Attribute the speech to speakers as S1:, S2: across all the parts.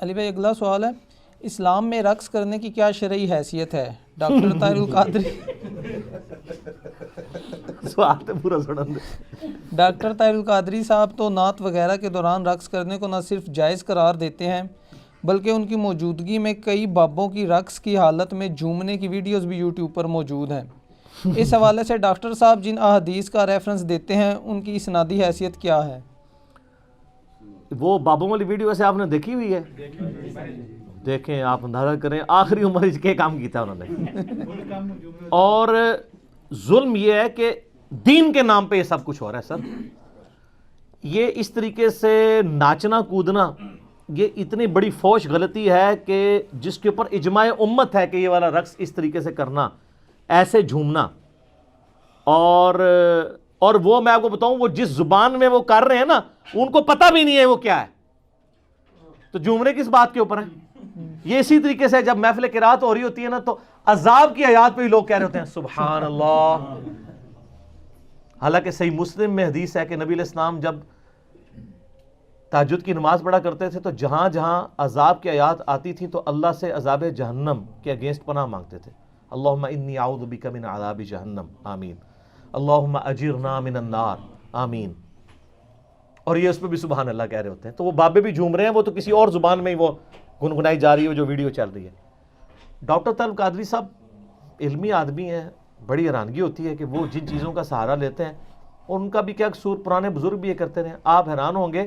S1: علی بھائی اگلا سوال ہے، اسلام میں رقص کرنے کی کیا شرعی حیثیت ہے؟ ڈاکٹر طاہر القادری
S2: سوال تو پورا سنن دے۔
S1: ڈاکٹر طاہر القادری صاحب تو نعت وغیرہ کے دوران رقص کرنے کو نہ صرف جائز قرار دیتے ہیں بلکہ ان کی موجودگی میں کئی بابوں کی رقص کی حالت میں جھومنے کی ویڈیوز بھی یوٹیوب پر موجود ہیں۔ اس حوالے سے ڈاکٹر صاحب جن احادیث کا ریفرنس دیتے ہیں ان کی اسنادی حیثیت کیا ہے؟
S2: وہ بابوں والی ویڈیو ویسے آپ نے دیکھی ہوئی ہے؟ دیکھیں، آپ اندازہ کریں آخری عمر کے کام کیتا انہوں نے، اور ظلم یہ ہے کہ دین کے نام پہ یہ سب کچھ ہو رہا ہے۔ سر یہ اس طریقے سے ناچنا کودنا یہ اتنی بڑی فوش غلطی ہے کہ جس کے اوپر اجماع امت ہے کہ یہ والا رقص اس طریقے سے کرنا، ایسے جھومنا، اور وہ میں آپ کو بتاؤں وہ جس زبان میں وہ کر رہے ہیں نا ان کو پتہ بھی نہیں ہے وہ کیا ہے، تو جھومنے کس بات کے اوپر ہے؟ یہ اسی طریقے سے جب محفل قرات ہو رہی ہوتی ہے نا تو عذاب کی آیات پہ بھی لوگ کہہ رہے ہوتے ہیں سبحان اللہ، حالانکہ صحیح مسلم میں حدیث ہے کہ نبی علیہ السلام جب تہجد کی نماز پڑھا کرتے تھے تو جہاں جہاں عذاب کی آیات آتی تھیں تو اللہ سے عذاب جہنم کے اگینسٹ پناہ مانگتے تھے۔ اللہم انی اعوذ بک من عذاب جہنم، آمین، اللہم اجرنا من النار، آمین، اور یہ اس پہ بھی سبحان اللہ کہہ رہے ہوتے ہیں۔ تو وہ بابے بھی جھوم رہے ہیں، وہ تو کسی اور زبان میں ہی وہ گنگنائی جا رہی ہے جو ویڈیو چل رہی ہے۔ ڈاکٹر طاہر القادری صاحب علمی آدمی ہیں، بڑی حیرانگی ہوتی ہے کہ وہ جن چیزوں کا سہارا لیتے ہیں اور ان کا بھی کیا قصور، پرانے بزرگ بھی یہ کرتے رہے۔ آپ حیران ہوں گے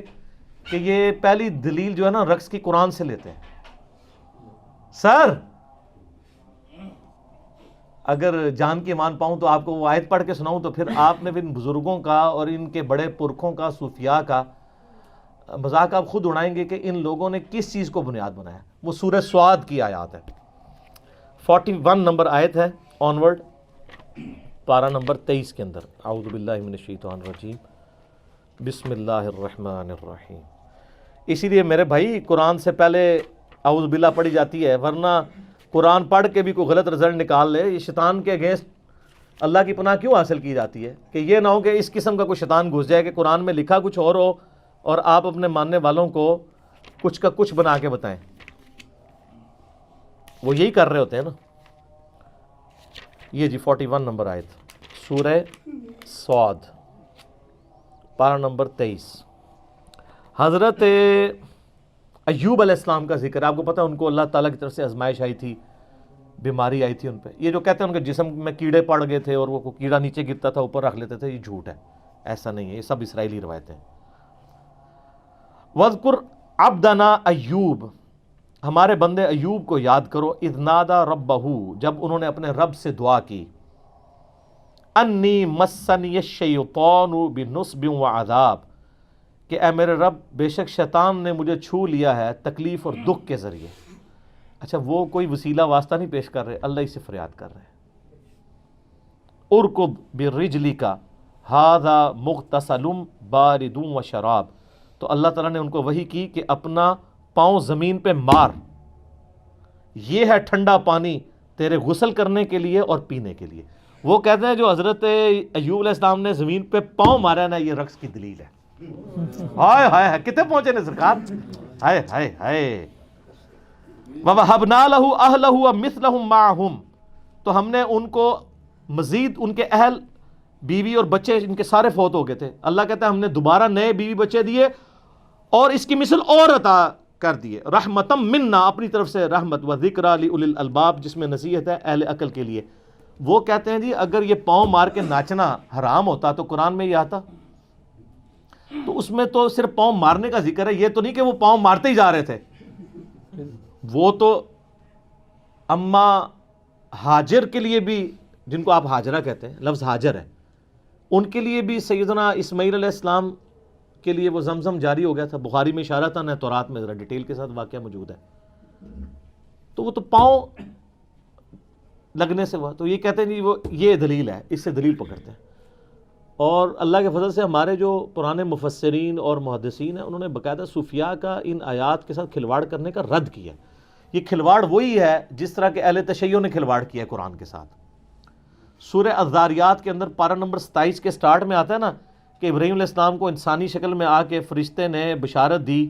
S2: کہ یہ پہلی دلیل جو ہے نا رقص کی قرآن سے لیتے ہیں۔ سر اگر جان کی مان پاؤں تو آپ کو وہ آیت پڑھ کے سناؤں تو پھر آپ نے ان بزرگوں کا اور ان کے بڑے پرکھوں کا، صوفیاء کا مذاق آپ خود اڑائیں گے کہ ان لوگوں نے کس چیز کو بنیاد بنایا۔ وہ سورہ سواد کی آیات ہے، 41 نمبر آیت ہے آنورڈ، پارہ نمبر 23 کے اندر، اعوذ باللہ من الشیطان الرجیم، بسم اللہ الرحمن الرحیم۔ اسی لیے میرے بھائی قرآن سے پہلے اعوذ باللہ پڑھی جاتی ہے، ورنہ قرآن پڑھ کے بھی کوئی غلط رزلٹ نکال لے، یہ شیطان کے اگینسٹ اللہ کی پناہ کیوں حاصل کی جاتی ہے کہ یہ نہ ہو کہ اس قسم کا کوئی شیطان گھس جائے کہ قرآن میں لکھا کچھ اور ہو اور آپ اپنے ماننے والوں کو کچھ کا کچھ بنا کے بتائیں۔ وہ یہی کر رہے ہوتے ہیں نا۔ یہ جی 41 نمبر آیت سورہ سعد، پارہ نمبر 23۔ حضرت ایوب علیہ السلام کا ذکر، آپ کو پتہ ہے ان کو اللہ تعالیٰ کی طرف سے آزمائش آئی تھی، بیماری آئی تھی ان پہ۔ یہ جو کہتے ہیں ان کے جسم میں کیڑے پڑ گئے تھے اور وہ کیڑا نیچے گرتا تھا اوپر رکھ لیتے تھے، یہ جھوٹ ہے، ایسا نہیں ہے، یہ سب اسرائیلی روایتیں ہیں۔ وَاذْكُرْ عَبْدَنَا ایوب، ہمارے بندے ایوب کو یاد کرو، اذ نادا ربہ، جب انہوں نے اپنے رب سے دعا کی، انی مسنی الشیطان بنصب وعذاب، کہ اے میرے رب بے شک شیطان نے مجھے چھو لیا ہے تکلیف اور دکھ کے ذریعے۔ اچھا وہ کوئی وسیلہ واسطہ نہیں پیش کر رہے، اللہ ہی سے فریاد کر رہے ہیں۔ ارکض برجلک ھذا مغتسل بارد وشراب، تو اللہ تعالیٰ نے ان کو وحی کی کہ اپنا پاؤں زمین پہ مار، یہ ہے ٹھنڈا پانی تیرے غسل کرنے کے لیے اور پینے کے لیے۔ وہ کہتے ہیں جو حضرت ایوب علیہ السلام نے زمین پہ پاؤں مارا نا، یہ رقص کی دلیل ہے۔ ہائے ہائے ہائے، کتنے پہنچے نے سرکار، ہائے ہائے ہائے۔ وَوَهَبْنَا لَهُ أَهْلَهُ وَمِثْلَهُمْ مَعَهُمْ، تو ہم نے ان کو مزید ان کے اہل، بیوی اور بچے ان کے سارے فوت ہو گئے تھے، اللہ کہتا ہے ہم نے دوبارہ نئے بیوی بچے دیے اور اس کی مثل اور عطا کر دیے، رحمتم منا، اپنی طرف سے رحمت، وذکریٰ لأولی الالباب، جس میں نصیحت ہے اہل عقل کے لیے۔ وہ کہتے ہیں جی اگر یہ پاؤں مار کے ناچنا حرام ہوتا تو قرآن میں یہ آتا، تو اس میں تو صرف پاؤں مارنے کا ذکر ہے، یہ تو نہیں کہ وہ پاؤں مارتے ہی جا رہے تھے۔ وہ تو اما ہاجر کے لیے بھی، جن کو آپ ہاجرہ کہتے ہیں، لفظ ہاجر ہے، ان کے لیے بھی سیدنا اسماعیل علیہ السلام کے لیے وہ زمزم جاری ہو گیا تھا، بخاری میں اشارہ تھا، نہ تورات میں ذرا ڈیٹیل کے ساتھ واقعہ موجود ہے۔ تو وہ تو پاؤں لگنے سے ہوا، تو یہ کہتے ہیں جی وہ یہ دلیل ہے، اس سے دلیل پکڑتے ہیں۔ اور اللہ کے فضل سے ہمارے جو پرانے مفسرین اور محدثین ہیں انہوں نے باقاعدہ صوفیاء کا ان آیات کے ساتھ کھلواڑ کرنے کا رد کیا۔ یہ کھلواڑ وہی ہے جس طرح کہ اہل تشیع نے کھلواڑ کیا ہے قرآن کے ساتھ۔ سورہ الذاریات کے اندر پارہ نمبر 27 کے سٹارٹ میں آتا ہے نا کہ ابراہیم علیہ السلام کو انسانی شکل میں آ کے فرشتے نے بشارت دی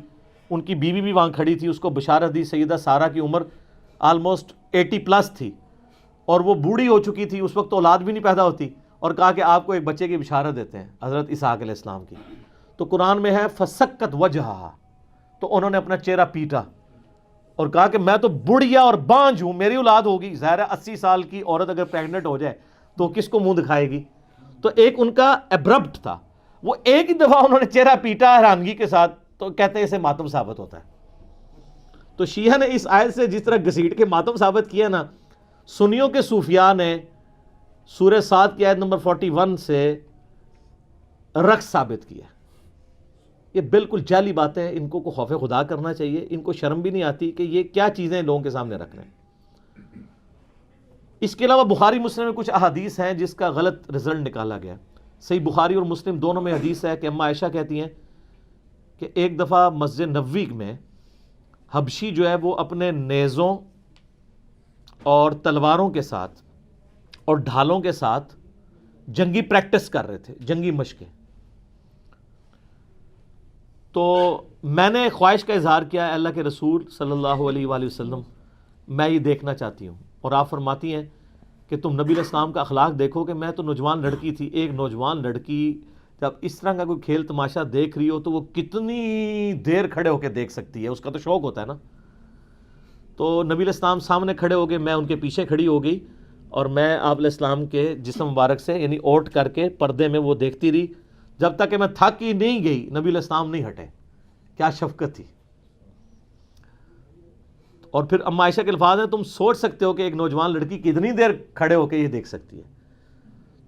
S2: ان کی بیوی بھی وہاں کھڑی تھی، اس کو بشارت دی. سیدہ سارہ کی عمر آلموسٹ 80+ تھی اور وہ بوڑھی ہو چکی تھی، اس وقت تو اولاد بھی نہیں پیدا ہوتی، اور کہا کہ آپ کو ایک بچے کی بشارت دیتے ہیں حضرت اسحاق علیہ السلام کی. تو قرآن میں ہے فسکت وجہہا، تو انہوں نے اپنا چہرہ پیٹا اور کہا کہ میں تو بڑھیا اور بانجھ ہوں، میری اولاد ہوگی. ظاہر ہے 80 سال کی عورت اگر پریگننٹ ہو جائے تو کس کو منہ دکھائے گی. تو ایک ان کا ایبرپٹ تھا، وہ ایک ہی دفعہ انہوں نے چہرہ پیٹا حیرانگی کے ساتھ، تو کہتے ہیں اسے ماتم ثابت ہوتا ہے. تو شیعہ نے اس آیت سے جس طرح گھسیٹ کے ماتم ثابت کیا نا، سنیوں کے صوفیاء نے سورہ 7 کی آیت نمبر 41 سے رقص ثابت کیا. یہ بالکل جعلی باتیں ہیں، ان کو خوف خدا کرنا چاہیے. ان کو شرم بھی نہیں آتی کہ یہ کیا چیزیں لوگوں کے سامنے رکھ رہے ہیں. اس کے علاوہ بخاری مسلم میں کچھ احادیث ہیں جس کا غلط رزلٹ نکالا گیا. صحیح بخاری اور مسلم دونوں میں حدیث ہے کہ اما عائشہ کہتی ہیں کہ ایک دفعہ مسجد نبوی میں حبشی جو ہے وہ اپنے نیزوں اور تلواروں کے ساتھ اور ڈھالوں کے ساتھ جنگی پریکٹس کر رہے تھے، جنگی مشقیں. تو میں نے خواہش کا اظہار کیا، اللہ کے رسول صلی اللہ علیہ وآلہ وسلم میں یہ دیکھنا چاہتی ہوں. اور آپ فرماتی ہیں کہ تم نبی علیہ السلام کا اخلاق دیکھو کہ میں تو نوجوان لڑکی تھی. ایک نوجوان لڑکی جب اس طرح کا کوئی کھیل تماشا دیکھ رہی ہو تو وہ کتنی دیر کھڑے ہو کے دیکھ سکتی ہے، اس کا تو شوق ہوتا ہے نا. تو نبی علیہ السلام سامنے کھڑے ہو گئے، میں ان کے پیچھے کھڑی ہو گئی اور میں آپ علیہ السلام کے جسم مبارک سے یعنی اوٹ کر کے پردے میں وہ دیکھتی رہی جب تک کہ میں تھک ہی نہیں گئی. نبی علیہ السلام نہیں ہٹے. کیا شفقت تھی. اور پھر اما عائشہ کے الفاظ ہیں تم سوچ سکتے ہو کہ ایک نوجوان لڑکی کتنی دیر کھڑے ہو کے یہ دیکھ سکتی ہے.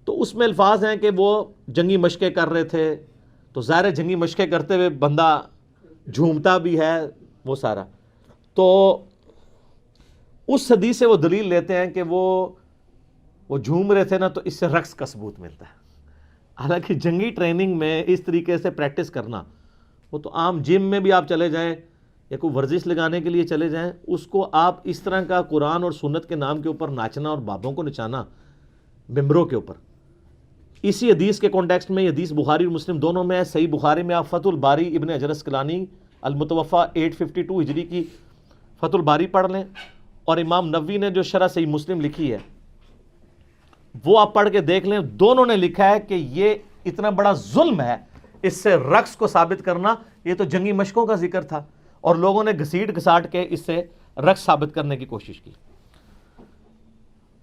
S2: تو اس میں الفاظ ہیں کہ وہ جنگی مشقیں کر رہے تھے. تو ظاہر ہے جنگی مشقیں کرتے ہوئے بندہ جھومتا بھی ہے وہ سارا. تو اس حدیث سے وہ دلیل لیتے ہیں کہ وہ جھوم رہے تھے نا، تو اس سے رقص کا ثبوت ملتا ہے. حالانکہ جنگی ٹریننگ میں اس طریقے سے پریکٹس کرنا، وہ تو عام جم میں بھی آپ چلے جائیں یا کوئی ورزش لگانے کے لیے چلے جائیں، اس کو آپ اس طرح کا قرآن اور سنت کے نام کے اوپر ناچنا اور بابوں کو نچانا ممبروں کے اوپر. اسی حدیث کے کانٹیکسٹ میں یہ حدیث بخاری اور مسلم دونوں میں ہے. صحیح بخاری میں آپ فتح الباری ابن حجر اسقلانی المتوفا 852 ہجری کی فتح الباری پڑھ لیں، اور امام نووی نے جو شرح صحیح مسلم لکھی ہے وہ آپ پڑھ کے دیکھ لیں. دونوں نے لکھا ہے کہ یہ اتنا بڑا ظلم ہے اس سے رقص کو ثابت کرنا. یہ تو جنگی مشقوں کا ذکر تھا اور لوگوں نے گھسیٹ گھساٹ کے اس سے رقص ثابت کرنے کی کوشش کی.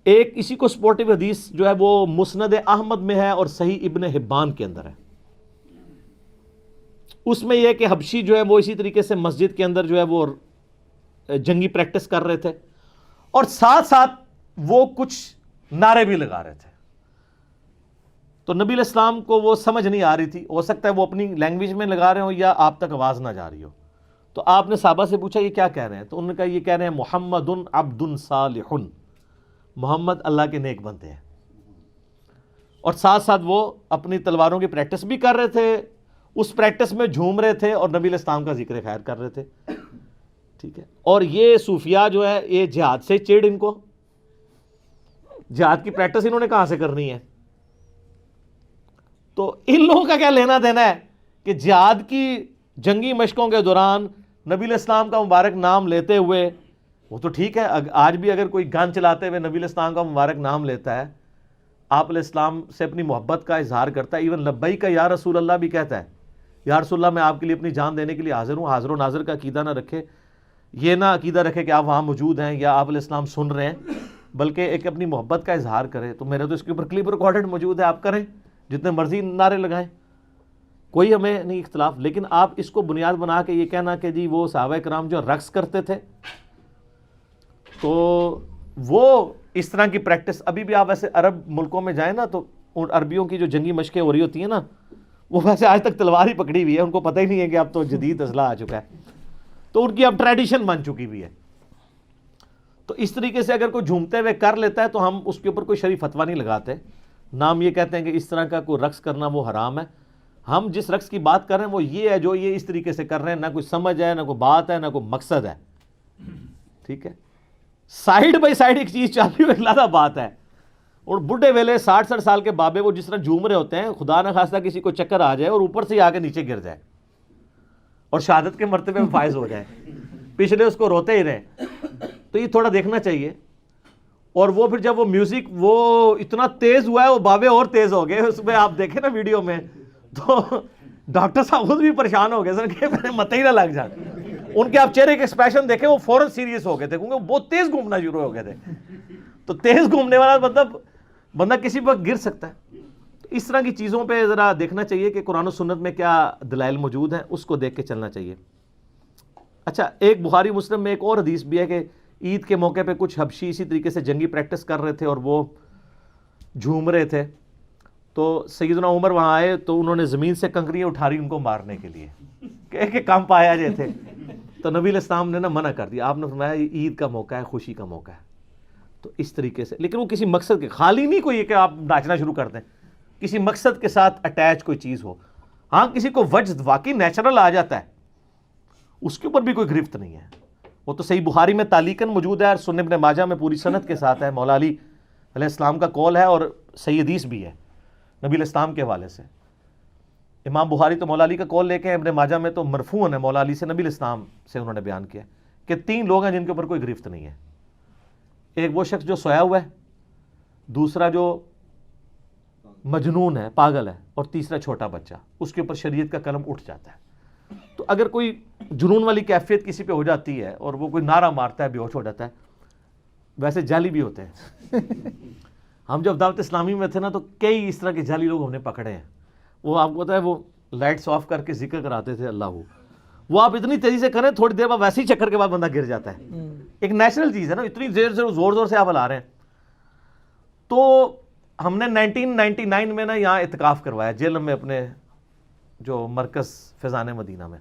S2: ایک اسی کو سپورٹیو حدیث جو ہے وہ مسند احمد میں ہے اور صحیح ابن حبان کے اندر ہے. اس میں یہ کہ حبشی جو ہے وہ اسی طریقے سے مسجد کے اندر جو ہے وہ جنگی پریکٹس کر رہے تھے اور ساتھ ساتھ وہ کچھ نعرے بھی لگا رہے تھے. تو نبی علیہ السلام کو وہ سمجھ نہیں آ رہی تھی. ہو سکتا ہے وہ اپنی لینگویج میں لگا رہے ہوں یا آپ تک آواز نہ جا رہی ہو. تو آپ نے صحابہ سے پوچھا یہ کیا کہہ رہے ہیں؟ تو انہوں نے کہا یہ کہہ رہے ہیں محمد عبد صالح، محمد اللہ کے نیک بندے ہیں. اور ساتھ ساتھ وہ اپنی تلواروں کی پریکٹس بھی کر رہے تھے، اس پریکٹس میں جھوم رہے تھے اور نبی علیہ السلام کا ذکر خیر کر رہے تھے. ٹھیک ہے. اور یہ صوفیاء جو ہے یہ جہاد سے چڑ، ان کو جہاد کی پریکٹس انہوں نے کہاں سے کرنی ہے؟ تو ان لوگوں کا کیا لینا دینا ہے کہ جہاد کی جنگی مشقوں کے دوران نبی علیہ السلام کا مبارک نام لیتے ہوئے، وہ تو ٹھیک ہے آج بھی اگر کوئی گن چلاتے ہوئے نبی علیہ السلام کا مبارک نام لیتا ہے، آپ علیہ السلام سے اپنی محبت کا اظہار کرتا ہے، ایون لبیک کا یا رسول اللہ بھی کہتا ہے، یا رسول اللہ میں آپ کے لیے اپنی جان دینے کے لیے حاضر ہوں. حاضر و ناظر کا عقیدہ نہ رکھے، یہ نہ عقیدہ رکھے کہ آپ وہاں موجود ہیں یا آپ علیہ السلام سن رہے ہیں، بلکہ ایک اپنی محبت کا اظہار کرے. تو میرے تو اس کے اوپر کلپ ریکارڈڈ موجود ہے، آپ کریں جتنے مرضی نعرے لگائیں، کوئی ہمیں نہیں اختلاف. لیکن آپ اس کو بنیاد بنا کے یہ کہنا کہ جی وہ صحابہ کرام جو رقص کرتے تھے تو وہ اس طرح کی پریکٹس ابھی بھی آپ ایسے عرب ملکوں میں جائیں نا تو ان عربیوں کی جو جنگی مشقیں ہو رہی ہوتی ہیں نا، وہ ویسے آج تک تلوار ہی پکڑی ہوئی ہے، ان کو پتہ ہی نہیں ہے کہ اب تو جدید اسلحہ آ چکا ہے، تو ان کی اب ٹریڈیشن بن چکی ہوئی ہے. تو اس طریقے سے اگر کوئی جھومتے ہوئے کر لیتا ہے تو ہم اس کے اوپر کوئی شرعی فتویٰ نہیں لگاتے. نام یہ کہتے ہیں کہ اس طرح کا کوئی رقص کرنا وہ حرام ہے. ہم جس رقص کی بات کر رہے ہیں وہ یہ ہے جو یہ اس طریقے سے کر رہے ہیں، نہ کوئی سمجھ ہے، نہ کوئی بات ہے، نہ کوئی مقصد ہے. ٹھیک ہے. سائیڈ بائی سائیڈ ایک چیز چل رہی ہے، علیحدہ بات ہے. اور بڈھے ویلے 60 سال کے بابے وہ جس طرح جھوم رہے ہوتے ہیں، خدا نہ خواستہ کسی کو چکر آ جائے اور اوپر سے آ کے نیچے گر جائے اور شہادت کے مرتبے میں فائز ہو جائیں, پچھلے اس کو روتے ہی رہیں. تو یہ تھوڑا دیکھنا چاہیے. اور وہ پھر جب وہ میوزک وہ اتنا تیز ہوا ہے, وہ بابے اور تیز ہو گئے اس میں, آپ دیکھیں نا ویڈیو میں, تو ڈاکٹر صاحب خود بھی پریشان ہو گئے سر کہ میرے متے ہی نہ لگ جائیں. ان کے آپ چہرے کے ایکسپریشن دیکھیں, وہ فوراً سیریس ہو گئے تھے کیونکہ وہ بہت تیز گھومنا شروع ہو گئے تھے. تو تیز گھومنے والا مطلب بندہ کسی وقت گر سکتا ہے. اس طرح کی چیزوں پہ ذرا دیکھنا چاہیے کہ قرآن و سنت میں کیا دلائل موجود ہیں, اس کو دیکھ کے چلنا چاہیے. اچھا, ایک بخاری مسلم میں ایک اور حدیث بھی ہے کہ عید کے موقع پہ کچھ حبشی اسی طریقے سے جنگی پریکٹس کر رہے تھے اور وہ جھوم رہے تھے. تو سیدنا عمر وہاں آئے تو انہوں نے زمین سے کنکریاں اٹھا رہی ان کو مارنے کے لیے کہ کم پایا جائے تھے. تو نبی علیہ السلام نے نا منع کر دیا. آپ نے فرمایا عید کا موقع ہے, خوشی کا موقع ہے. تو اس طریقے سے, لیکن وہ کسی مقصد کے خالی نہیں کوئی یہ کہ آپ ناچنا شروع کر دیں, کسی مقصد کے ساتھ اٹیچ کوئی چیز ہو. ہاں کسی کو وجد واقعی نیچرل آ جاتا ہے, اس کے اوپر بھی کوئی گرفت نہیں ہے. وہ تو صحیح بخاری میں تعلیقاً موجود ہے اور سنن ابن ماجہ میں پوری سند کے ساتھ ہے. مولا علی علیہ السلام کا قول ہے اور صحیح حدیث بھی ہے نبی علیہ السلام کے حوالے سے. امام بخاری تو مولا علی کا قول لے کے, ابن ماجہ میں تو مرفوعاً ہے مولا علی سے نبی علیہ السلام سے انہوں نے بیان کیا کہ 3 لوگ ہیں جن کے اوپر کوئی گرفت نہیں ہے. ایک وہ شخص جو سویا ہوا ہے, دوسرا جو مجنون ہے, پاگل ہے, اور تیسرا چھوٹا بچہ. اس کے اوپر شریعت کا قلم اٹھ جاتا ہے. تو اگر کوئی جنون والی کیفیت کسی پہ ہو جاتی ہے اور وہ کوئی نعرہ مارتا ہے, بے ہوش ہو جاتا ہے. ویسے جعلی بھی ہوتے ہیں. ہم جب دعوت اسلامی میں تھے نا تو کئی اس طرح کے جعلی لوگ ہم نے پکڑے ہیں. وہ آپ کو پتا ہے وہ لائٹس آف کر کے ذکر کراتے تھے اللہ, وہ آپ اتنی تیزی سے کریں تھوڑی دیر بعد ویسے ہی چکر کے بعد بندہ گر جاتا ہے. ایک نیچرل چیز ہے نا, اتنی دیر سے زور سے آپ ہلا رہے ہیں. تو ہم نے 1999 میں نا یہاں اعتکاف کروایا جیل میں اپنے جو مرکز فیضان مدینہ میں.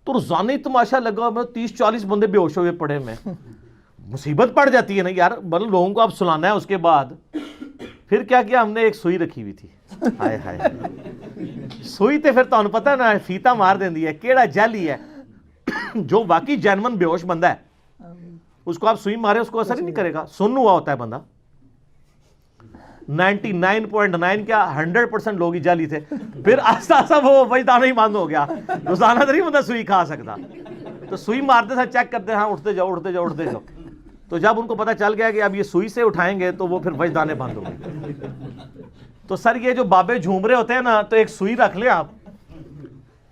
S2: تو روزانہ ہی تماشا لگا, میں 30-40 بندے بے ہوش ہوئے پڑے. میں مصیبت پڑ جاتی ہے نا یار, مطلب لوگوں کو آپ سلانا ہے. اس کے بعد پھر کیا کیا, ہم نے ایک سوئی رکھی ہوئی تھی. ہائے ہائے, سوئی تے پھر تمہیں پتہ نا فیتا مار دیندی ہے. کیڑا جعلی ہے جو واقعی جینون بے ہوش بندہ ہے, اس کو آپ سوئی مارے اس کو اثر ہی نہیں کرے گا. سن ہوا ہوتا ہے بندہ. 99.9 کیا 100% لوگ ہی جعلی تھے. پھر آہستہ آہستہ وہ وجدان ہی بند ہو گیا. روزانہ تو نہیں بندہ سوئی کھا سکتا. تو سوئی مارتے تھے, چیک کرتے, ہاں اٹھتے جاؤ. تو جب ان کو پتہ چل گیا کہ اب یہ سوئی سے اٹھائیں گے تو وہ پھر وجدان بند ہو گئے. تو سر یہ جو بابے جھوم رہے ہوتے ہیں نا, تو ایک سوئی رکھ لیں آپ,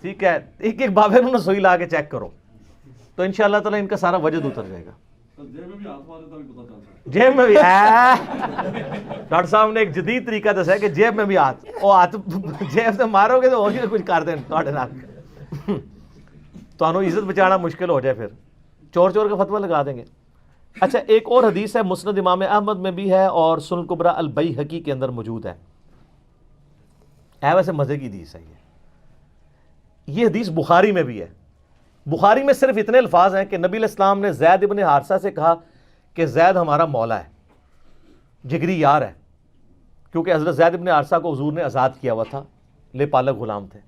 S2: ٹھیک ہے, ایک بابے نے سوئی لا کے چیک کرو, تو انشاءاللہ تعالی ان کا سارا وجد اتر جائے گا. جیب میں بھی ڈاکٹر صاحب نے ایک جدید طریقہ دسا ہے کہ جیب میں بھی ہاتھ, وہ ہاتھ جیب سے مارو گے تو اور کچھ کر دیں تو عزت بچانا مشکل ہو جائے, پھر چور کا فتویٰ لگا دیں گے. اچھا, ایک اور حدیث ہے مسند امام احمد میں بھی ہے اور سنن کبریٰ البیہقی کے اندر موجود ہے. ویسے مزے کی حدیث ہے یہ حدیث بخاری میں بھی ہے. بخاری میں صرف اتنے الفاظ ہیں کہ نبی علیہ السلام نے زید ابن حارثہ سے کہا کہ زید ہمارا مولا ہے, جگری یار ہے, کیونکہ حضرت زید ابن حارثہ کو حضور نے آزاد کیا ہوا تھا, لے پالک غلام تھے.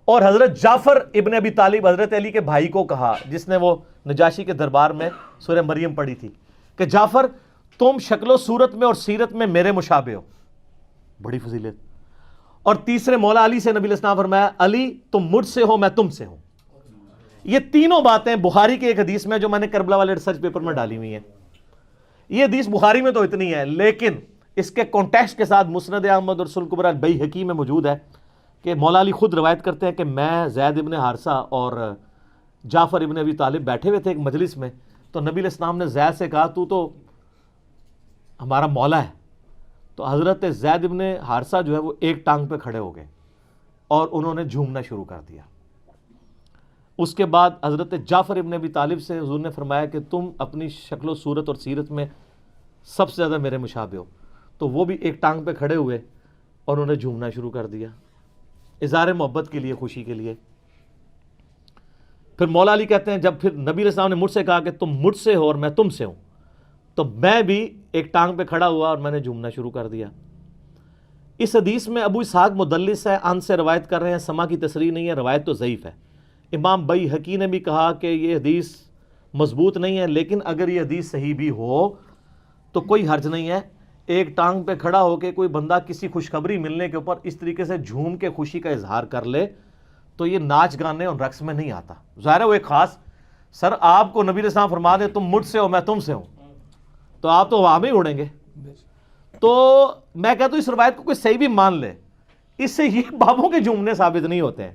S2: اور حضرت جعفر ابن ابی طالب حضرت علی کے بھائی کو کہا, جس نے وہ نجاشی کے دربار میں سورہ مریم پڑھی تھی, کہ جعفر تم شکل و صورت میں اور سیرت میں میرے مشابہ ہو. بڑی فضیلت. اور تیسرے مولا علی سے نبی علیہ السلام فرمایا, علی تم مجھ سے ہو, میں تم سے ہوں. یہ تینوں باتیں بخاری کے ایک حدیث میں جو میں نے کربلا والے ریسرچ پیپر میں ڈالی ہوئی ہیں. یہ حدیث بخاری میں تو اتنی ہے, لیکن اس کے کانٹیکسٹ کے ساتھ مسند احمد اور سنن کبریٰ البیہقی میں موجود ہے کہ مولا علی خود روایت کرتے ہیں کہ میں زید ابن حارثہ اور جعفر ابن ابی طالب بیٹھے ہوئے تھے ایک مجلس میں, تو نبی علیہ السلام نے زید سے کہا تو ہمارا مولا ہے. تو حضرت زید ابن حارثہ جو ہے وہ ایک ٹانگ پہ کھڑے ہو گئے اور انہوں نے جھومنا شروع کر دیا. اس کے بعد حضرت جعفر ابن ابی طالب سے حضور نے فرمایا کہ تم اپنی شکل و صورت اور سیرت میں سب سے زیادہ میرے مشابہ ہو. تو وہ بھی ایک ٹانگ پہ کھڑے ہوئے اور انہوں نے جھومنا شروع کر دیا, اظہار محبت کے لیے, خوشی کے لیے. پھر مولا علی کہتے ہیں جب پھر نبی علیہ السلام نے مجھ سے کہا کہ تم مجھ سے ہو اور میں تم سے ہوں, تو میں بھی ایک ٹانگ پہ کھڑا ہوا اور میں نے جھومنا شروع کر دیا. اس حدیث میں ابو اسحاق مدلس ہے, ان سے روایت کر رہے ہیں, سما کی تصریح نہیں ہے, روایت تو ضعیف ہے. امام بیہقی نے بھی کہا کہ یہ حدیث مضبوط نہیں ہے, لیکن اگر یہ حدیث صحیح بھی ہو تو کوئی حرج نہیں ہے. ایک ٹانگ پہ کھڑا ہو کے کوئی بندہ کسی خوشخبری ملنے کے اوپر اس طریقے سے جھوم کے خوشی کا اظہار کر لے تو یہ ناچ گانے اور رقص میں نہیں آتا. ظاہر ہے وہ ایک خاص, سر آپ کو نبی علیہ السلام فرما دیں تم مجھ سے ہو میں تم سے ہوں, تو آپ تو وہاں میں ہی اڑیں گے. تو میں کہتا ہوں اس روایت کو کوئی صحیح بھی مان لے, اس سے یہ بابوں کے جھومنے ثابت نہیں ہوتے ہیں.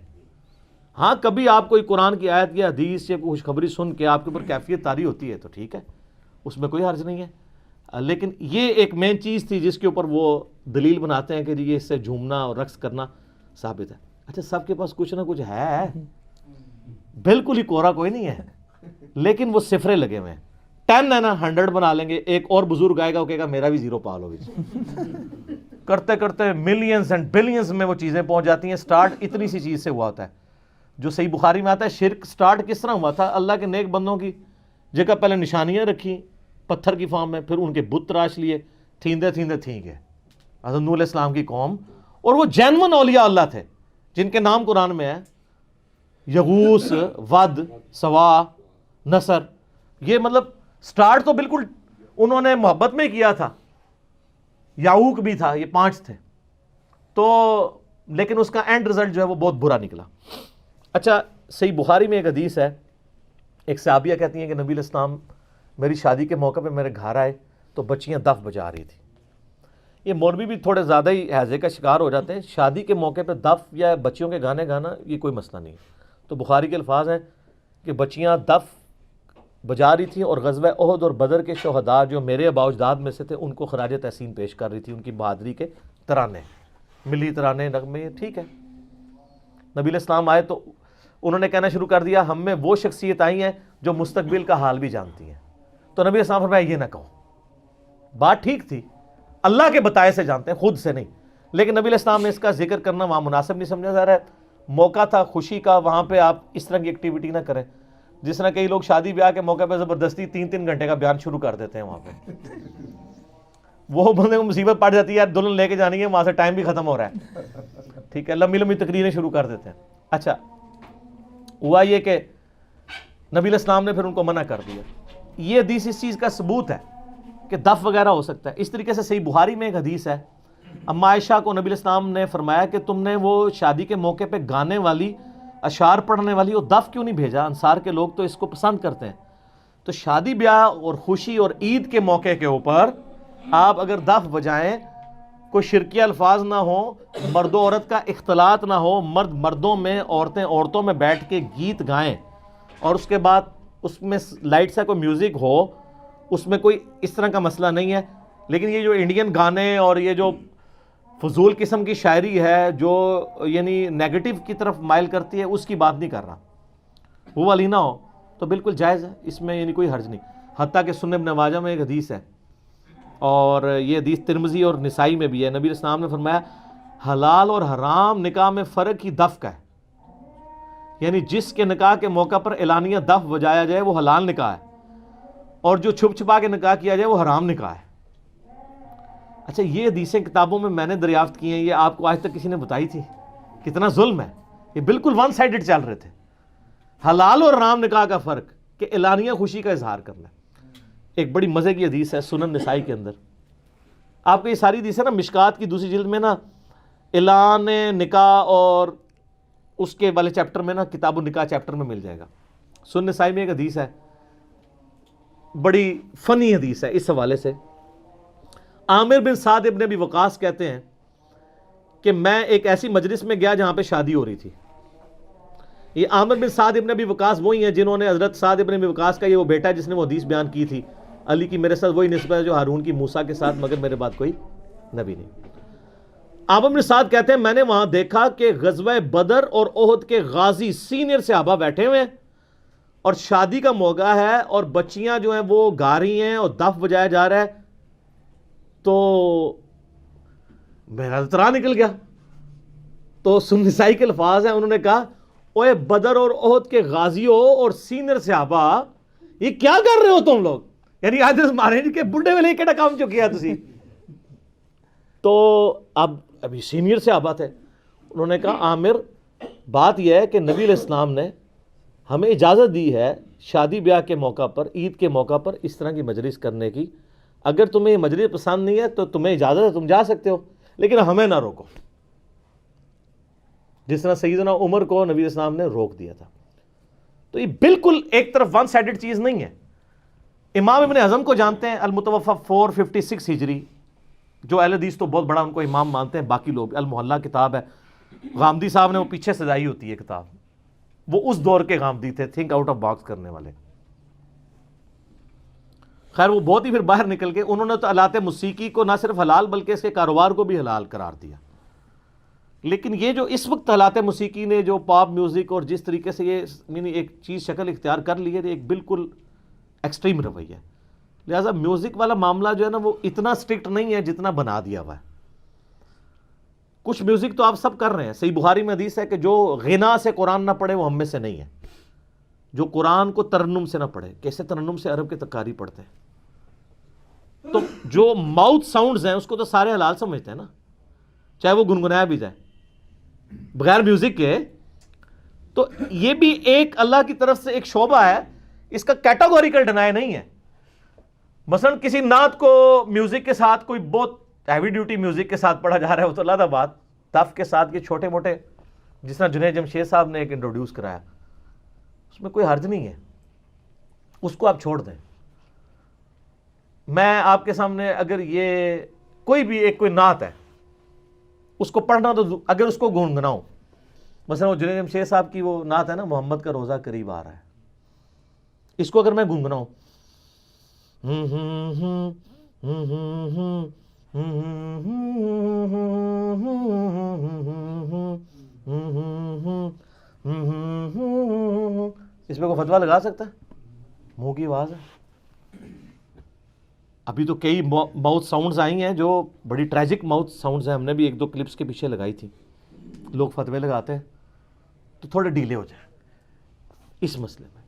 S2: ہاں کبھی آپ کوئی قرآن کی آیت یا حدیث یا کوئی خوشخبری سن کے آپ کے اوپر کیفیت طاری ہوتی ہے تو ٹھیک ہے, اس میں کوئی حرج نہیں ہے. لیکن یہ ایک مین چیز تھی جس کے اوپر وہ دلیل بناتے ہیں کہ یہ اس سے جھومنا اور رقص کرنا ثابت ہے. اچھا سب کے پاس کچھ نہ کچھ ہے, بالکل ہی کوڑا کوئی نہیں ہے, لیکن وہ صفرے لگے ہوئے ہیں. 10 ہے نا 100 بنا لیں گے, ایک اور بزرگ آئے گا وہ کہے گا میرا بھی 0 پال ہوگی. کرتے کرتے ملینز اینڈ بلینز میں وہ چیزیں پہنچ جاتی ہیں. سٹارٹ اتنی سی چیز سے ہوا ہوتا ہے, جو صحیح بخاری میں آتا ہے. شرک سٹارٹ کس طرح ہوا تھا؟ اللہ کے نیک بندوں کی جگہ پہلے نشانیاں رکھی پتھر کی فارم میں, پھر ان کے بت تراش لیے, تھیندے تھیندے تھیں گے. حضرت نوح علیہ السلام کی قوم, اور وہ جینون اولیاء اللہ تھے جن کے نام قرآن میں ہے, یغوث, ود, سوا, نصر. یہ مطلب سٹارٹ تو بالکل انہوں نے محبت میں کیا تھا. یعوق بھی تھا, یہ 5 تھے. تو لیکن اس کا اینڈ رزلٹ جو ہے وہ بہت برا نکلا. اچھا صحیح بخاری میں ایک حدیث ہے, ایک صحابیہ کہتی ہیں کہ نبی علیہ السلام میری شادی کے موقع پہ میرے گھر آئے تو بچیاں دف بجا رہی تھی. یہ مولوی بھی تھوڑے زیادہ ہی ہیضے کا شکار ہو جاتے ہیں. شادی کے موقع پہ دف یا بچیوں کے گانے گانا یہ کوئی مسئلہ نہیں ہے. تو بخاری کے الفاظ ہیں کہ بچیاں دف بجا رہی تھیں اور غزوہ احد اور بدر کے شہداء جو میرے آباء و اجداد میں سے تھے ان کو خراج تحسین پیش کر رہی تھی, ان کی بہادری کے ترانے, ملی ترانے, نغمے. ٹھیک ہے, نبی علیہ السلام آئے تو انہوں نے کہنا شروع کر دیا ہم میں وہ شخصیت آئی ہیں جو مستقبل کا حال بھی جانتی ہیں. تو نبی علیہ السلام فرمایا یہ نہ کہو. بات ٹھیک تھی, اللہ کے بتائے سے جانتے ہیں, خود سے نہیں. لیکن نبی علیہ السلام نے اس کا ذکر کرنا وہاں مناسب نہیں سمجھا جا رہا ہے. موقع تھا خوشی کا, وہاں پہ آپ اس طرح کی ایکٹیویٹی نہ کریں. جس طرح کئی لوگ شادی بیاہ کے موقع پہ زبردستی 3 گھنٹے کا بیان شروع کر دیتے ہیں وہاں پہ. وہ بندے کو مصیبت پڑ جاتی ہے, یار دلہن لے کے جانی ہے, وہاں سے ٹائم بھی ختم ہو رہا ہے. ٹھیک ہے, لمبی لمبی تقریریں شروع کر دیتے ہیں. اچھا ہوا یہ کہ نبی علیہ السلام نے پھر ان کو منع کر دیا. یہ حدیث اس چیز کا ثبوت ہے کہ دف وغیرہ ہو سکتا ہے. اس طریقے سے صحیح بخاری میں ایک حدیث ہے, اما عائشہ کو نبی علیہ السلام نے فرمایا کہ تم نے وہ شادی کے موقع پہ گانے والی, اشعار پڑھنے والی, وہ دف کیوں نہیں بھیجا؟ انصار کے لوگ تو اس کو پسند کرتے ہیں. تو شادی بیاہ اور خوشی اور عید کے موقع کے اوپر آپ اگر دف بجائیں, کوئی شرکی الفاظ نہ ہو, مرد و عورت کا اختلاط نہ ہو, مرد مردوں میں, عورتیں عورتوں میں بیٹھ کے گیت گائیں, اور اس کے بعد اس میں لائٹ سا کوئی میوزک ہو, اس میں کوئی اس طرح کا مسئلہ نہیں ہے. لیکن یہ جو انڈین گانے اور یہ جو فضول قسم کی شاعری ہے جو یعنی نیگیٹو کی طرف مائل کرتی ہے, اس کی بات نہیں کر رہا. وہ والی نہ ہو تو بالکل جائز ہے, اس میں یعنی کوئی حرج نہیں. حتیٰ کہ سنن ابن ماجہ میں ایک حدیث ہے, اور یہ حدیث ترمذی اور نسائی میں بھی ہے. نبی علیہ السلام نے فرمایا حلال اور حرام نکاح میں فرق ہی دف کا ہے. یعنی جس کے نکاح کے موقع پر اعلانیہ دف بجایا جائے وہ حلال نکاح ہے, اور جو چھپ چھپا کے نکاح کیا جائے وہ حرام نکاح ہے. اچھا یہ حدیثیں کتابوں میں نے دریافت کی ہیں, یہ آپ کو آج تک کسی نے بتائی تھی؟ کتنا ظلم ہے. یہ بالکل ون سائیڈڈ چل رہے تھے. حلال اور حرام نکاح کا فرق کہ اعلانیہ خوشی کا اظہار کرنا. ایک بڑی مزے کی حدیث ہے سنن نسائی کے اندر, آپ کو یہ ساری حدیثیں نا مشکات کی دوسری جلد میں نا اعلان نکاح اور اس کے والے چیپٹر میں نا کتاب النکاح چیپٹر میں مل جائے گا. سنن نسائی میں ایک حدیث ہے, بڑی فنی حدیث ہے اس حوالے سے. عامر بن سعد ابن ابی وقاص کہتے ہیں کہ میں ایک ایسی مجلس میں گیا جہاں پہ شادی ہو رہی تھی. یہ عامر بن سعد ابن ابی وقاص وہی ہیں جنہوں نے حضرت سعد ابن ابی وقاص کا یہ وہ بیٹا ہے جس نے وہ حدیث بیان کی تھی, علی کی میرے ساتھ وہی نسبت ہے جو ہارون کی موسیٰ کے ساتھ, مگر میرے بعد کوئی نبی نہیں. عامر بن سعد کہتے ہیں میں نے وہاں دیکھا کہ غزوہ بدر اور احد کے غازی سینئر صحابہ بیٹھے ہوئے ہیں, اور شادی کا موقع ہے, اور بچیاں جو ہیں وہ گا رہی ہیں اور دف بجایا جا رہا ہے. تو میرا اترا نکل گیا. تو سنن نسائی کے الفاظ ہیں, انہوں نے کہا اوے بدر اور احد کے غازیوں اور سینئر صحابہ یہ کیا کر رہے ہو تم لوگ؟ یعنی آج مارے کہ بڈھے ویلے کیڑا کام چکیا تسی. تو اب ابھی سینئر صحابہ تھے, انہوں نے کہا عامر بات یہ ہے کہ نبی علیہ السلام نے ہمیں اجازت دی ہے شادی بیاہ کے موقع پر, عید کے موقع پر اس طرح کی مجلس کرنے کی. اگر تمہیں یہ مجلس پسند نہیں ہے تو تمہیں اجازت ہے, تم جا سکتے ہو, لیکن ہمیں نہ روکو. جس طرح سیدنا عمر کو نبی اسلام نے روک دیا تھا. تو یہ بالکل ایک طرف ون سائیڈڈ چیز نہیں ہے. امام ابن حزم کو جانتے ہیں, المتوفی 456 ہجری, جو اہل حدیث تو بہت بڑا ان کو امام مانتے ہیں, باقی لوگ المحلہ کتاب ہے, غامدی صاحب نے وہ پیچھے سجائی ہوتی ہے کتاب, وہ اس دور کے غامدی تھے, تھنک آؤٹ آف باکس کرنے والے. خیر وہ بہت ہی پھر باہر نکل کے انہوں نے تو آلات موسیقی کو نہ صرف حلال بلکہ اس کے کاروبار کو بھی حلال قرار دیا. لیکن یہ جو اس وقت آلات موسیقی نے جو پاپ میوزک اور جس طریقے سے یہ یعنی ایک چیز شکل اختیار کر لی ہے, ایک بالکل ایکسٹریم رویہ ہے. لہٰذا میوزک والا معاملہ جو ہے نا وہ اتنا سٹرکٹ نہیں ہے جتنا بنا دیا ہوا ہے. کچھ میوزک تو آپ سب کر رہے ہیں. صحیح بخاری میں حدیث ہے کہ جو غنا سے قرآن نہ پڑھے وہ ہم میں سے نہیں ہے. جو قرآن کو ترنم سے نہ پڑھے. کیسے ترنم سے؟ عرب کے تکاری پڑھتے ہیں. تو جو ماؤتھ ساؤنڈز ہیں اس کو تو سارے حلال سمجھتے ہیں نا, چاہے وہ گنگنایا بھی جائے بغیر میوزک کے. تو یہ بھی ایک اللہ کی طرف سے ایک شعبہ ہے, اس کا کیٹاگوریکل ڈینائی نہیں ہے. مثلا کسی نعت کو میوزک کے ساتھ, کوئی بہت ہیوی ڈیوٹی میوزک کے ساتھ پڑھا جا رہا ہے, وہ تو علیحدہ بات. تف کے ساتھ یہ چھوٹے موٹے, جس طرح جنید جمشید صاحب نے ایک انٹروڈیوس کرایا, اس میں کوئی حرج نہیں ہے, اس کو آپ چھوڑ دیں. میں آپ کے سامنے اگر یہ کوئی بھی ایک کوئی نعت ہے اس کو پڑھنا, تو اگر اس کو گنگناؤں, مثلا وہ جنید جمشید صاحب کی وہ نعت ہے نا, محمد کا روزہ قریب آ رہا ہے, اس کو اگر میں گنگناؤں اس پہ کوئی فتویٰ لگا سکتا ہے؟ منہ کی آواز ہے. ابھی تو کئی ماؤتھ ساؤنڈز آئی ہیں جو بڑی ٹریجک ماؤتھ ساؤنڈز ہیں, ہم نے بھی ایک دو کلپس کے پیچھے لگائی تھی. لوگ فتوے لگاتے ہیں تو تھوڑے ڈیلے ہو جائیں اس مسئلے میں.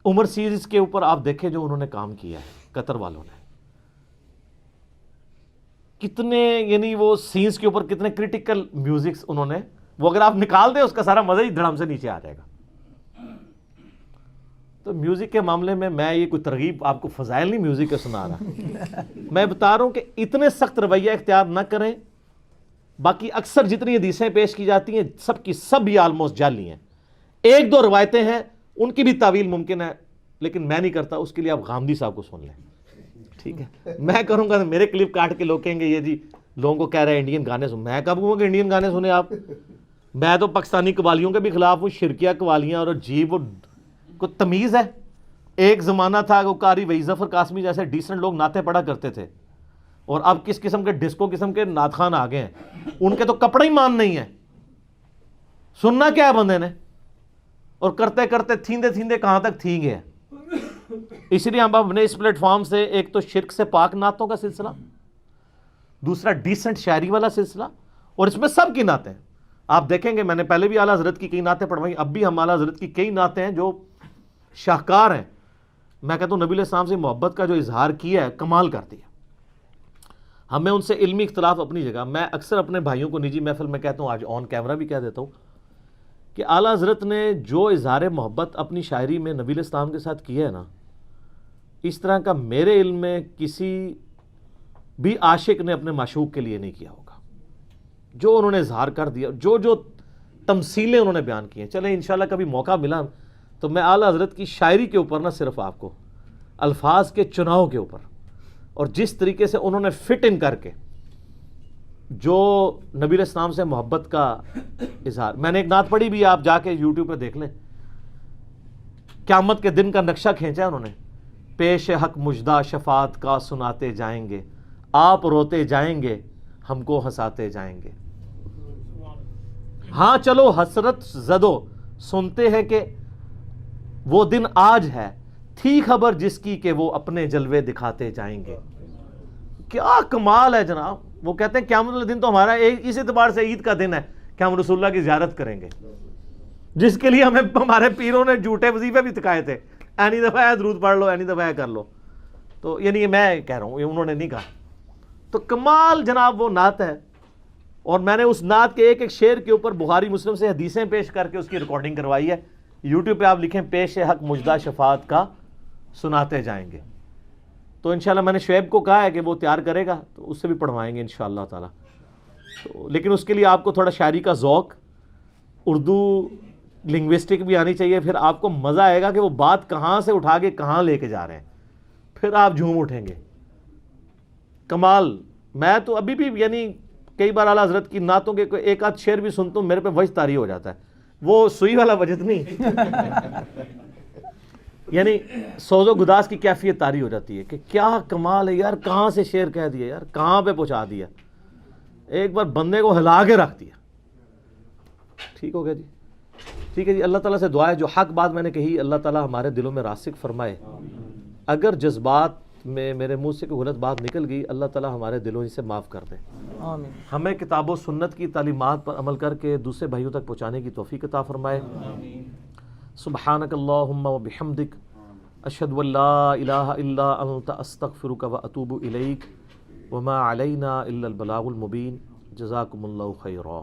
S2: عمر سیریز کے اوپر آپ دیکھیں جو انہوں نے کام کیا ہے قطر والوں نے, کتنے یعنی وہ سینز کے اوپر کتنے کریٹیکل میوزکس انہوں نے, وہ اگر آپ نکال دیں اس کا سارا مزہ ہی دھڑام سے نیچے آ جائے گا. تو میوزک کے معاملے میں یہ کوئی ترغیب آپ کو فضائل نہیں میوزک کا سنا رہا, میں بتا رہا ہوں کہ اتنے سخت رویہ اختیار نہ کریں. باقی اکثر جتنی حدیثیں پیش کی جاتی ہیں سب کی سب یہ آلموسٹ جعلی ہیں. ایک دو روایتیں ہیں ان کی بھی تعویل ممکن ہے, لیکن میں نہیں کرتا. اس کے لیے آپ غامدی صاحب کو سن لیں, ٹھیک ہے. میں کروں گا میرے کلپ کاٹ کے لوگ کہیں گے یہ جی لوگوں کو کہہ رہے ہیں انڈین گانے سن. میں کب کہوں گا کہ انڈین گانے سنیں آپ؟ میں تو پاکستانی قوالیوں کے بھی خلاف ہوں, شرکیہ قوالیاں اور عجیب, وہ کو تمیز ہے. ایک زمانہ تھا کہ قاری وحید ظفر قاسمی جیسے ڈیسنٹ لوگ نعتیں پڑھا کرتے تھے, اور اب کس قسم کے ڈسکو قسم کے نعت خان آ گئے ہیں, ان کے تو کپڑے ہی مان نہیں ہیں. سننا کیا ہے بندے نے, اور کرتے کرتے تھیندے تھیندے کہاں تک تھی گئے. اس لیے ہم اپنے اس پلیٹ فارم سے ایک تو شرک سے پاک نعتوں کا سلسلہ, دوسرا ڈیسنٹ شاعری والا سلسلہ, اور اس میں سب کی نعتیں آپ دیکھیں گے. میں نے پہلے بھی اعلیٰ حضرت کی کئی نعتیں پڑھوائی, اب بھی ہم اعلیٰ حضرت کی کئی نعتیں ہیں جو شاہکار ہیں. میں کہتا ہوں نبی علیہ السلام سے محبت کا جو اظہار کیا ہے کمال کر دیا. ہمیں ان سے علمی اختلاف اپنی جگہ. میں اکثر اپنے بھائیوں کو نجی محفل میں کہتا ہوں, آج آن کیمرہ بھی کہہ دیتا ہوں, کہ اعلیٰ حضرت نے جو اظہار محبت اپنی شاعری میں نبی علیہ السلام کے ساتھ کیا ہے نا, اس طرح کا میرے علم میں کسی بھی عاشق نے اپنے معشوق کے لیے نہیں کیا ہوگا. جو انہوں نے اظہار کر دیا, جو تمثیلیں انہوں نے بیان کی ہیں. چلیں انشاءاللہ کبھی موقع ملا تو میں اعلیٰ حضرت کی شاعری کے اوپر نہ صرف آپ کو الفاظ کے چناؤ کے اوپر, اور جس طریقے سے انہوں نے فٹ ان کر کے جو نبی علیہ السلام سے محبت کا اظہار. میں نے ایک نعت پڑھی بھی, آپ جا کے یوٹیوب پہ دیکھ لیں. قیامت کے دن کا نقشہ کھینچا انہوں نے, پیش حق مجدہ شفاعت کا سناتے جائیں گے, آپ روتے جائیں گے ہم کو ہنساتے جائیں گے. ہاں چلو حسرت زدو سنتے ہیں کہ وہ دن آج ہے, تھی خبر جس کی کہ وہ اپنے جلوے دکھاتے جائیں گے. کیا کمال ہے جناب. وہ کہتے ہیں قیامت والے دن تو ہمارا اس اعتبار سے عید کا دن ہے کہ ہم رسول اللہ کی زیارت کریں گے, جس کے لیے ہمیں ہمارے پیروں نے جھوٹے وظیفے بھی سکھائے تھے. اینی دفعہ درود پڑھ لو, اینی دفعہ کر لو. تو یعنی یہ میں کہہ رہا ہوں, یہ انہوں نے نہیں کہا. تو کمال جناب وہ نعت ہے. اور میں نے اس نعت کے ایک ایک شعر کے اوپر بخاری مسلم سے حدیثیں پیش کر کے اس کی ریکارڈنگ کروائی ہے. یوٹیوب پہ آپ لکھیں پیش حق مجدہ شفاعت کا سناتے جائیں گے. تو انشاءاللہ میں نے شعیب کو کہا ہے کہ وہ تیار کرے گا, تو اس سے بھی پڑھوائیں گے انشاءاللہ تعالی. تو لیکن اس کے لیے آپ کو تھوڑا شاعری کا ذوق، اردو لنگوسٹک بھی آنی چاہیے، پھر آپ کو مزہ آئے گا کہ وہ بات کہاں سے اٹھا کے کہاں لے کے جا رہے ہیں، پھر آپ جھوم اٹھیں گے. کمال. میں تو ابھی بھی یعنی کئی بار اعلیٰ حضرت کی نعتوں کے ایک آدھ شعر بھی سنتا ہوں، میرے پہ وجد طاری ہو جاتا ہے. وہ سوئی والا وجد نہیں یعنی سوز و گداز کی کیفیت طاری ہو جاتی ہے کہ کیا کمال ہے یار، کہاں سے شعر کہہ دیا یار، کہاں پہ پہنچا دیا، ایک بار بندے کو ہلا کے رکھ دیا. ٹھیک ہو گیا جی. ٹھیک ہے جی. اللہ تعالیٰ سے دعا ہے جو حق بات میں نے کہی اللہ تعالیٰ ہمارے دلوں میں راسخ فرمائے. اگر جذبات میں میرے منہ سے کوئی غلط بات نکل گئی اللہ تعالیٰ ہمارے دلوں سے معاف کر دے.
S1: آمین.
S2: ہمیں کتاب و سنت کی تعلیمات پر عمل کر کے دوسرے بھائیوں تک پہنچانے کی توفیق عطا فرمائے. سبحانک اللہم و بحمدک اشہد ان لا الہ الا انت استغفرک و اتوب الیک وما علینا الا البلاغ المبین. جزاکم اللہ خیرا.